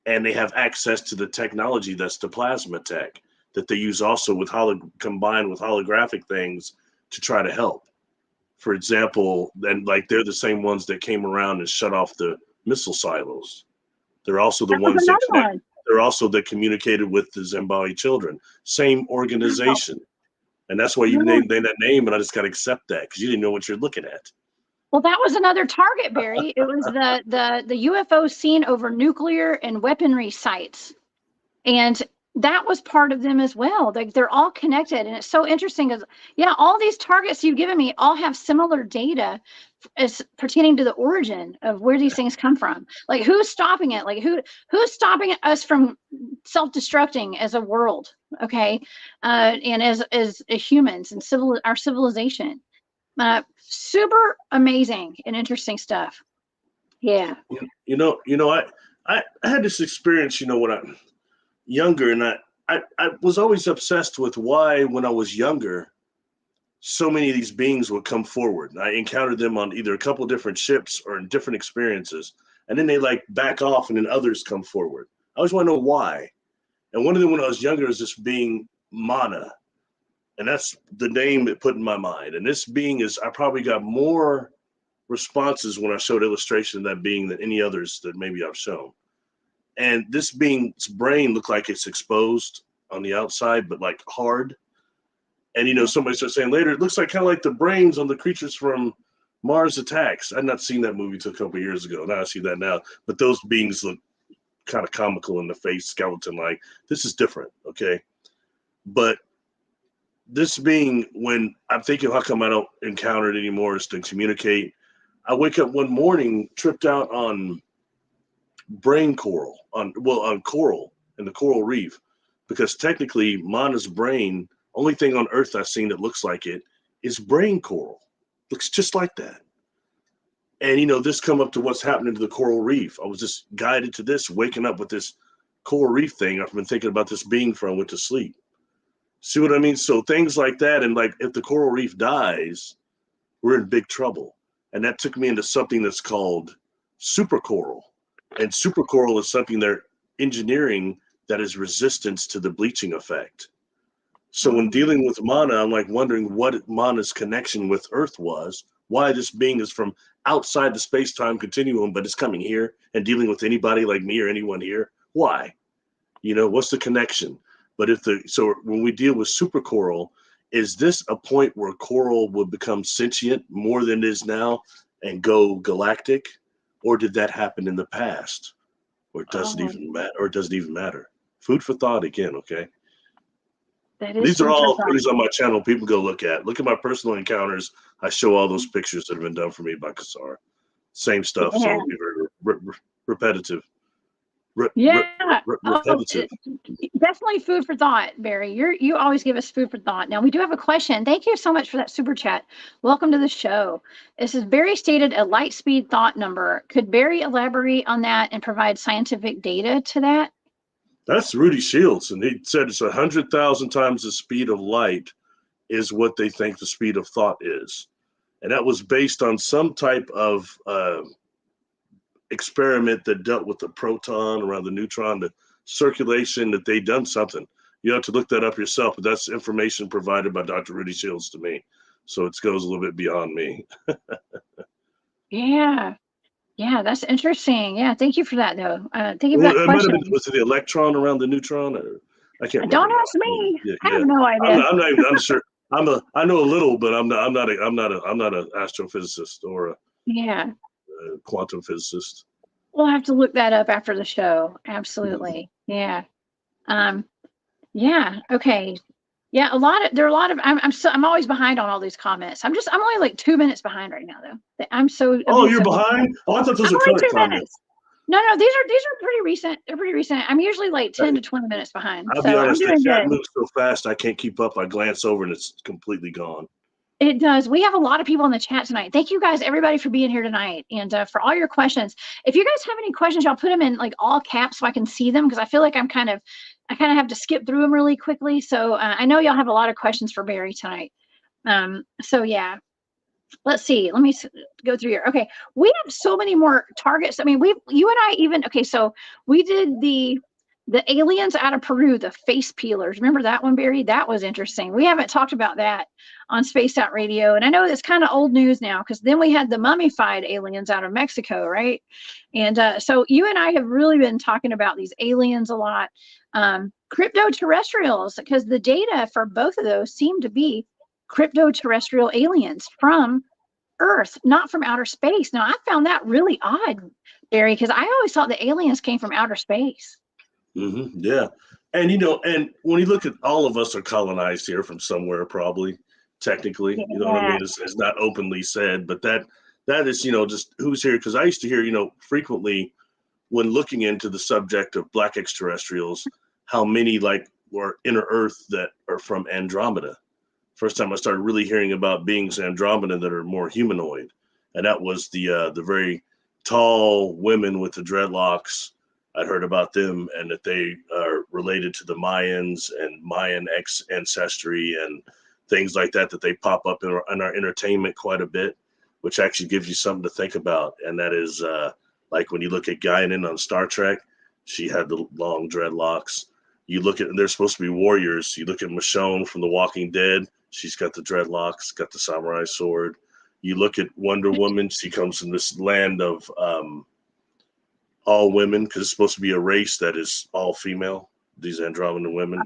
And they have access to the technology that's the plasma tech that they use also combined with holographic things to try to help. For example, they're the same ones that came around and shut off the missile silos. They're also the ones that communicated with the Zimbabwe children. Same organization. And that's why you named that name, and I just got to accept that because you didn't know what you're looking at. Well, that was another target, Barry. It was the UFO seen over nuclear and weaponry sites. And that was part of them as well. They're all connected. And it's so interesting because, all these targets you've given me all have similar data as pertaining to the origin of where these things come from. Like, who's stopping it? Like, who's stopping us from self-destructing as a world? Okay. And as humans and our civilization. Super amazing and interesting stuff. Yeah. I had this experience, when I'm younger, and I was always obsessed with why, when I was younger, so many of these beings would come forward. I encountered them on either a couple different ships or in different experiences, and then they back off, and then others come forward. I always want to know why. And one of them, when I was younger, is this being Mana, and that's the name it put in my mind. And this being I probably got more responses when I showed illustration of that being than any others that maybe I've shown. And this being's brain looked like it's exposed on the outside, but hard. And, somebody started saying later, it looks kind of like the brains on the creatures from Mars Attacks. I'd not seen that movie until a couple of years ago. Now I see that now. But those beings look kind of comical in the face, skeleton-like. This is different, okay? But this being, when I'm thinking, how come I don't encounter it anymore, is to communicate. I wake up one morning, tripped out on brain coral, on coral in the coral reef, because technically Mana's brain, only thing on Earth I've seen that looks like it is brain coral. Looks just like that. And this come up to what's happening to the coral reef. I was just guided to this, waking up with this coral reef thing. I've been thinking about this being before I went to sleep. See what I mean? So things like that, and if the coral reef dies, we're in big trouble. And that took me into something that's called supercoral. And supercoral is something they're engineering that is resistance to the bleaching effect. So when dealing with Mana, I'm wondering what Mana's connection with Earth was, why this being is from outside the space-time continuum, but it's coming here and dealing with anybody like me or anyone here. Why? What's the connection? But so when we deal with supercoral, is this a point where coral would become sentient more than it is now and go galactic? Or did that happen in the past? Or does it even matter? Or it doesn't even matter? Food for thought again, okay? These are all things on my channel people go look at. Look at my personal encounters. I show all those pictures that have been done for me by Kassar. Same stuff, so it'll be very repetitive. Repetitive. Definitely food for thought, Barry. You always give us food for thought. Now we do have a question. Thank you so much for that super chat. Welcome to the show. This is Barry stated a light speed thought number. Could Barry elaborate on that and provide scientific data to that? That's Rudy Shields, and he said it's 100,000 times the speed of light is what they think the speed of thought is. And that was based on some type of experiment that dealt with the proton around the neutron, the circulation, that they done something. You have to look that up yourself, but that's information provided by Dr. Rudy Shields to me. So it goes a little bit beyond me. Yeah, that's interesting. Yeah, thank you for that, though. Thank you for that question. Was it the electron around the neutron? Or, I can't remember. Don't ask me. I have no idea. I'm not even sure. I know a little, but I'm not an astrophysicist or a quantum physicist. We'll have to look that up after the show. Absolutely. Yeah. Yeah. Okay. Yeah. There are a lot of, I'm always behind on all these comments. I'm only like 2 minutes behind right now though. Oh, you're behind? Oh, I thought those were current comments. No, these are pretty recent. They're pretty recent. I'm usually like 10 to 20 minutes behind. I'll be honest, the chat moves so fast I can't keep up. I glance over and it's completely gone. It does. We have a lot of people in the chat tonight. Thank you guys, everybody, for being here tonight and for all your questions. If you guys have any questions, y'all put them in like all caps so I can see them, because I feel like I kind of have to skip through them really quickly. So I know y'all have a lot of questions for Barry tonight. So yeah. Let's see. Let me go through here. Okay, we have so many more targets. I mean, you and I even. Okay, so we did the aliens out of Peru, the face peelers. Remember that one, Barry? That was interesting. We haven't talked about that on Spaced Out Radio, and I know it's kind of old news now, because then we had the mummified aliens out of Mexico, right? And so you and I have really been talking about these aliens a lot. Cryptoterrestrials, because the data for both of those seem to be cryptoterrestrial aliens from Earth, not from outer space. Now, I found that really odd, Barry, because I always thought the aliens came from outer space. Yeah. And, and when you look at, all of us are colonized here from somewhere, probably, technically, you know what I mean? It's not openly said, but that is, just who's here. Because I used to hear, frequently when looking into the subject of black extraterrestrials, how many were inner Earth that are from Andromeda. First time I started really hearing about beings Andromeda that are more humanoid, and that was the very tall women with the dreadlocks. I'd heard about them, and that they are related to the Mayans and Mayan ancestry and things like that they pop up in our entertainment quite a bit, which actually gives you something to think about. And that is like when you look at Guinan on Star Trek, she had the long dreadlocks. You look at, and they're supposed to be warriors. You look at Michonne from The Walking Dead. She's got the dreadlocks, got the samurai sword. You look at Wonder Woman. She comes from this land of all women, because it's supposed to be a race that is all female. These Andromedan women.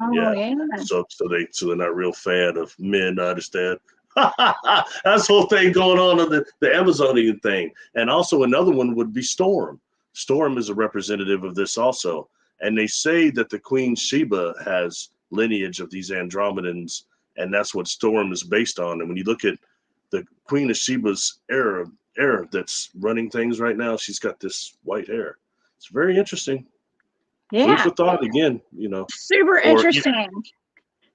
So they're not real fan of men, I understand. That's the whole thing going on in the Amazonian thing. And also another one would be Storm. Storm is a representative of this also. And they say that the Queen Sheba has lineage of these Andromedans, and that's what Storm is based on. And when you look at the Queen of Sheba's era that's running things right now, she's got this white hair. It's very interesting. Yeah. Food for thought again, Super interesting.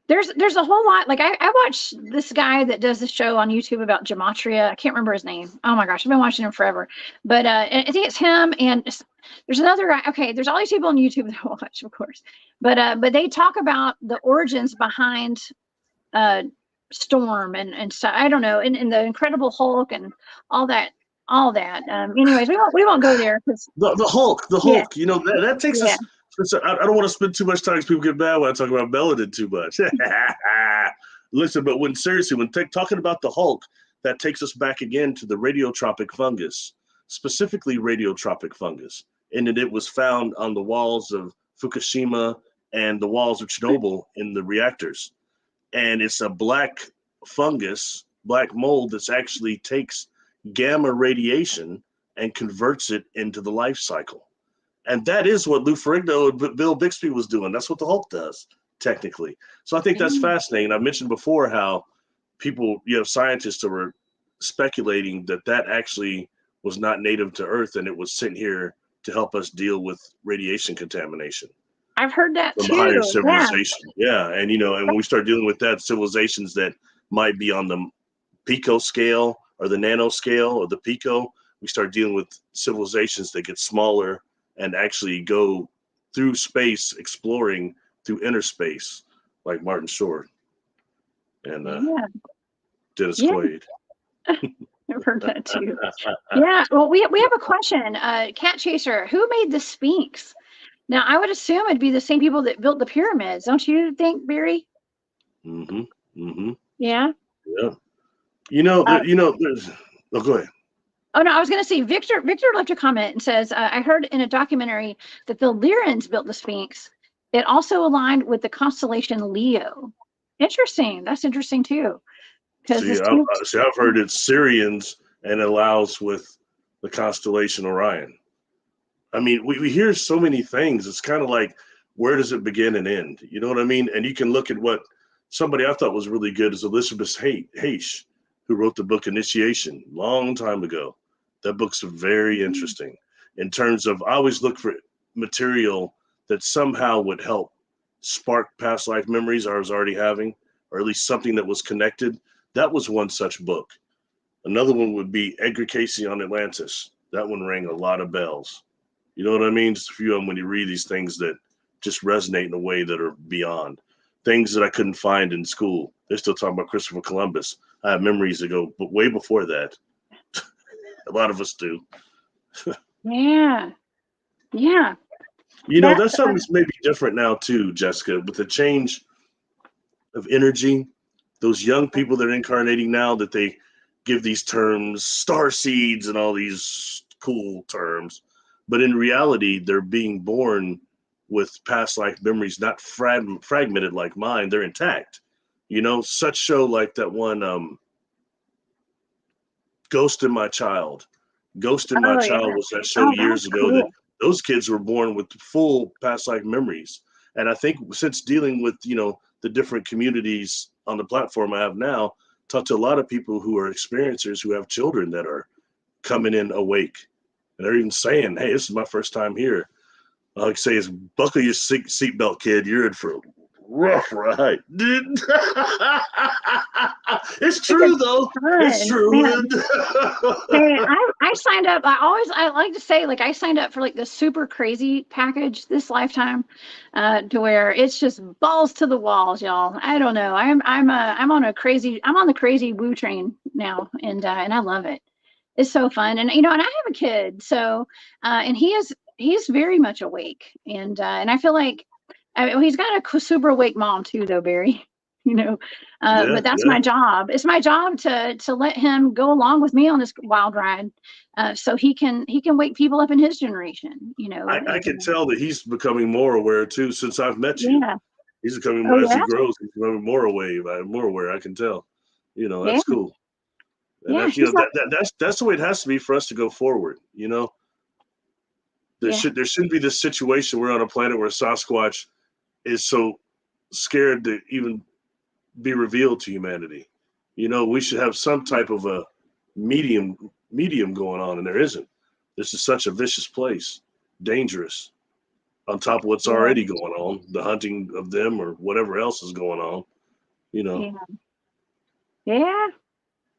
There's a whole lot. Like I watched this guy that does this show on YouTube about gematria. I can't remember his name. Oh my gosh, I've been watching him forever. But I think it's him, and there's another guy. Okay, there's all these people on YouTube that I watch, of course. But they talk about the origins behind Storm and so I don't know, and the Incredible Hulk and all that. Anyways, we won't go there, because the Hulk, that takes us. I don't want to spend too much time because people get mad when I talk about melanin too much. Listen, but when talking about the Hulk, that takes us back again to the radiotropic fungus, specifically radiotropic fungus, and that it was found on the walls of Fukushima and the walls of Chernobyl in the reactors. And it's a black fungus, black mold that's actually takes gamma radiation and converts it into the life cycle. And that is what Lou Ferrigno and Bill Bixby was doing. That's what the Hulk does, technically. So I think that's fascinating. I mentioned before how you have scientists that were speculating that actually was not native to Earth, and it was sent here to help us deal with radiation contamination. I've heard that from too. Higher civilization. Yeah. And, and when we start dealing with that, civilizations that might be on the pico scale or the nano scale or the pico, we start dealing with civilizations that get smaller and actually go through space, exploring through inner space, like Martin Short and Dennis Quaid. I've heard that too. Yeah. Well, we have a question. Cat Chaser, who made the Sphinx? Now, I would assume it'd be the same people that built the pyramids. Don't you think, Barry? Mm-hmm. Mm-hmm. Yeah. Yeah. There's. Oh, go ahead. Oh, no, I was going to say, Victor left a comment and says, I heard in a documentary that the Lyrans built the Sphinx. It also aligned with the constellation Leo. Interesting. That's interesting too. Because I've heard it's Syrians and allows with the constellation Orion. I mean, we hear so many things. It's kind of like, where does it begin and end? You know what I mean? And you can look at what somebody I thought was really good is Elizabeth Heish, who wrote the book Initiation long time ago. That book's very interesting in terms of, I always look for material that somehow would help spark past life memories I was already having, or at least something that was connected. That was one such book. Another one would be Edgar Cayce on Atlantis. That one rang a lot of bells. You know what I mean? Just a few of them when you read these things that just resonate in a way that are beyond. Things that I couldn't find in school. They're still talking about Christopher Columbus. I have memories that go, but way before that. A lot of us do. Yeah. Yeah. You know, that's something that's maybe different now too, Jessica, with the change of energy. Those young people that are incarnating now, that they give these terms, star seeds and all these cool terms. But in reality, they're being born with past life memories, not fragmented like mine. They're intact. You know, such show like that one, Ghost in My Child. Ghost in My Child was that show years ago that those kids were born with full past life memories. And I think since dealing with, you know, the different communities on the platform I have now, talk to a lot of people who are experiencers who have children that are coming in awake. And they're even saying, hey, this is my first time here. All I can say is buckle your seatbelt, kid. You're in for a rough ride. It's true, though. It's true. Hey, I signed up. I like to say, like, I signed up for like the super crazy package this lifetime, to where it's just balls to the walls, y'all. I don't know. I'm on the crazy woo train now, and I love it. It's so fun. And, you know, and I have a kid, so, and he's very much awake. And I feel like, he's got a super awake mom too, though, Barry, you know, but that's my job. It's my job to let him go along with me on this wild ride. So he can wake people up in his generation, you know. I can tell that he's becoming more aware too, since I've met you. Yeah. He's becoming more, as he grows, he's becoming more aware. I can tell, you know, that's cool. And that's, you know, that's the way it has to be for us to go forward. You know, there shouldn't be this situation we're on a planet where Sasquatch is so scared to even be revealed to humanity. You know, we should have some type of a medium going on, and there isn't. This is such a vicious place, dangerous, on top of what's already going on, the hunting of them or whatever else is going on. You know. Yeah.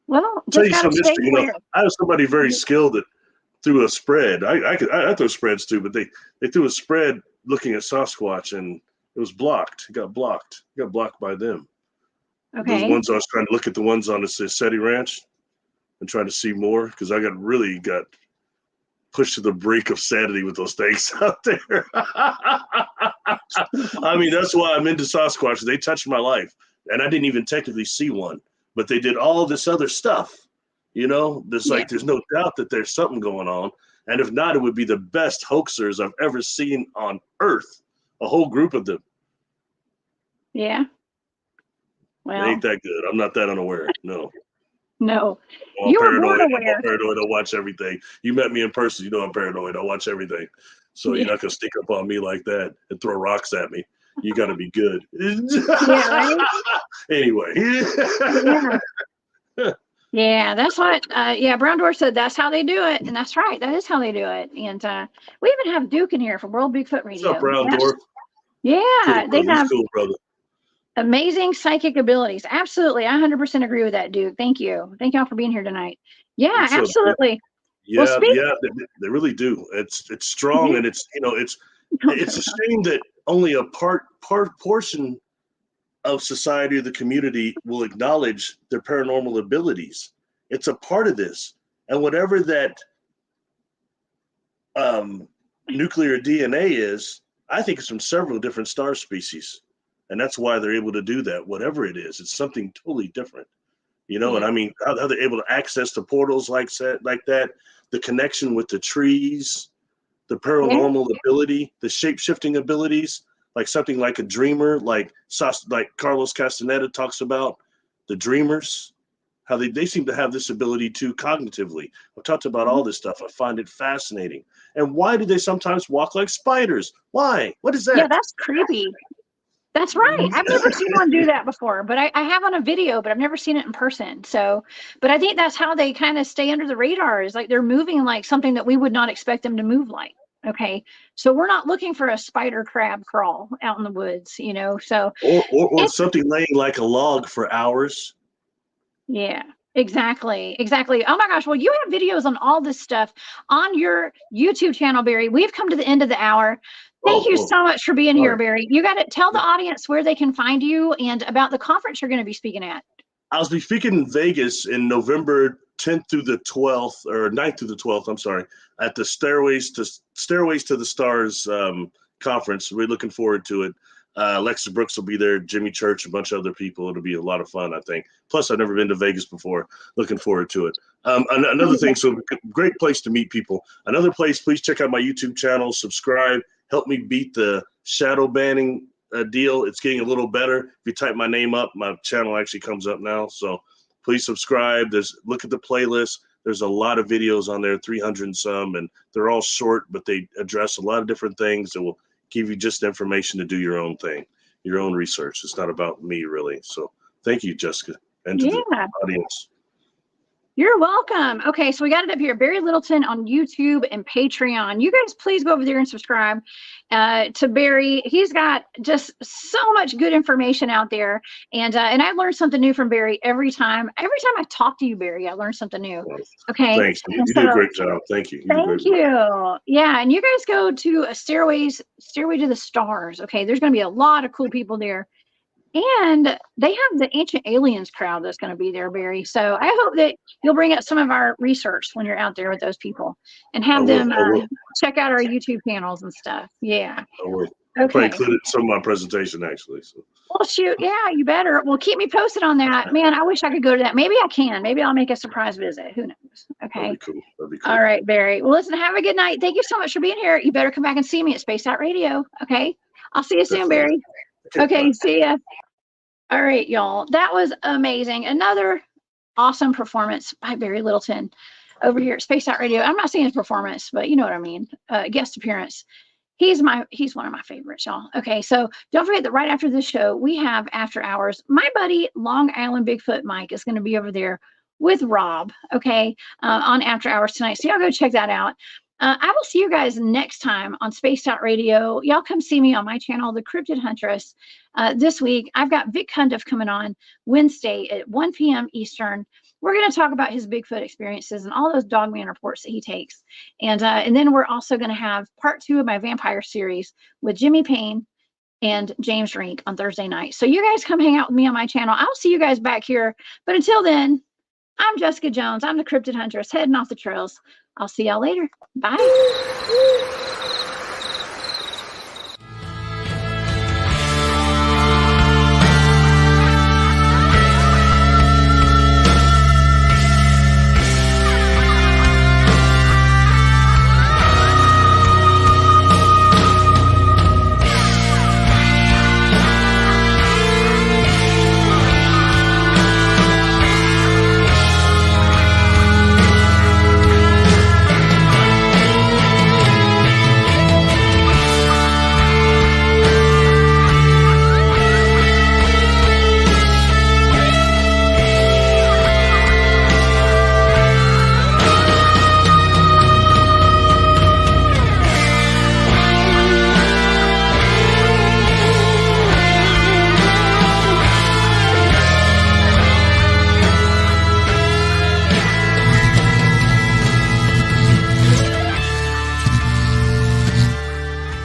Well, tell you some history. You know, I have somebody very skilled that threw a spread. I throw spreads too, but they threw a spread looking at Sasquatch, and it was blocked. It got blocked. It got blocked by them. Okay. Those ones I was trying to look at, the ones on the SETI Ranch and trying to see more, because I got pushed to the brink of sanity with those things out there. I mean, that's why I'm into Sasquatch. They touched my life, and I didn't even technically see one. But they did all this other stuff, you know. There's no doubt that there's something going on, and if not, it would be the best hoaxers I've ever seen on Earth. A whole group of them. Yeah. Well, they ain't that good. I'm not that unaware. No. No. I'm paranoid. I'm paranoid. I watch everything. You met me in person. You know I'm paranoid. I watch everything. So you're not gonna sneak up on me like that and throw rocks at me. You got to be good. Yeah, right? Anyway. Yeah, that's what, Brown Dwarf said that's how they do it. And that's right. That is how they do it. And we even have Duke in here from World Bigfoot Radio. What's up, Brown Dwarf? Yeah, cool, they have cool, brother. Amazing psychic abilities. Absolutely. I 100% agree with that, Duke. Thank you. Thank y'all for being here tonight. Yeah, absolutely. Yeah, they really do. It's strong, and it's, you know, it's a shame that only a portion of society or the community will acknowledge their paranormal abilities. It's a part of this, and whatever that nuclear DNA is, I think it's from several different star species, and that's why they're able to do that. Whatever it is, it's something totally different, you know. And I mean, how they're able to access the portals like that, the connection with the trees, the paranormal ability, the shape-shifting abilities. like something like a dreamer, like Carlos Castaneda talks about the dreamers, how they seem to have this ability to cognitively. I've talked about all this stuff. I find it fascinating. And why do they sometimes walk like spiders? Why? What is that? Yeah, that's creepy. That's right. I've never seen one do that before, but I have on a video, but I've never seen it in person. So, but I think that's how they kind of stay under the radar, is like they're moving like something that we would not expect them to move like. Okay. So we're not looking for a spider crab crawl out in the woods, you know, so. Or something laying like a log for hours. Yeah, exactly. Exactly. Oh my gosh. Well, you have videos on all this stuff on your YouTube channel, Barry. We've come to the end of the hour. Thank you so much for being here, Barry. You got to tell the audience where they can find you and about the conference you're going to be speaking at. I'll be speaking in Vegas in November 10th through the 12th, or 9th through the 12th, I'm sorry, at the Stairways to the Stars conference. We're looking forward to it. Alexis Brooks will be there, Jimmy Church, a bunch of other people. It'll be a lot of fun, I think. Plus, I've never been to Vegas before. Looking forward to it. Another thing, so great place to meet people. Another place, please check out my YouTube channel, subscribe, help me beat the shadow banning deal. It's getting a little better. If you type my name up, my channel actually comes up now. So please subscribe. Look at the playlist. There's a lot of videos on there, 300 and some, and they're all short, but they address a lot of different things that will give you just information to do your own thing, your own research. It's not about me, really. So thank you, Jessica, and to the audience. You're welcome. Okay, so we got it up here, Barry Littleton on YouTube and Patreon. You guys please go over there and subscribe to Barry. He's got just so much good information out there, and I learn something new from Barry every time. Every time I talk to you, Barry, I learn something new. Okay. Thanks. You did a great job. Thank you. Thank you. Yeah, and you guys go to a Stairway to the Stars. Okay, there's going to be a lot of cool people there. And they have the Ancient Aliens crowd that's going to be there, Barry. So I hope that you'll bring up some of our research when you're out there with those people and have them check out our YouTube channels and stuff. Yeah. I will. Okay. Probably included some of my presentation, actually. So. Well, shoot. Yeah, you better. Well, keep me posted on that. Man, I wish I could go to that. Maybe I can. Maybe I'll make a surprise visit. Who knows? Okay. That'd be cool. That'd be cool. All right, Barry. Well, listen, have a good night. Thank you so much for being here. You better come back and see me at Spaced Out Radio. Okay. I'll see you soon, Barry. Okay. See ya. All right, y'all. That was amazing. Another awesome performance by Barry Littleton over here at Spaced Out Radio. I'm not saying his performance, but you know what I mean. Guest appearance. He's one of my favorites, y'all. Okay, so don't forget that right after this show, we have After Hours. My buddy Long Island Bigfoot Mike is going to be over there with Rob, okay, on After Hours tonight. So y'all go check that out. I will see you guys next time on Spaced Out Radio. Y'all come see me on my channel, The Cryptid Huntress. This week, I've got Vic Cundiff coming on Wednesday at 1 p.m. Eastern. We're going to talk about his Bigfoot experiences and all those Dogman reports that he takes. And then we're also going to have part 2 of my vampire series with Jimmy Payne and James Rink on Thursday night. So you guys come hang out with me on my channel. I'll see you guys back here. But until then, I'm Jessica Jones. I'm the Cryptid Huntress heading off the trails. I'll see y'all later. Bye.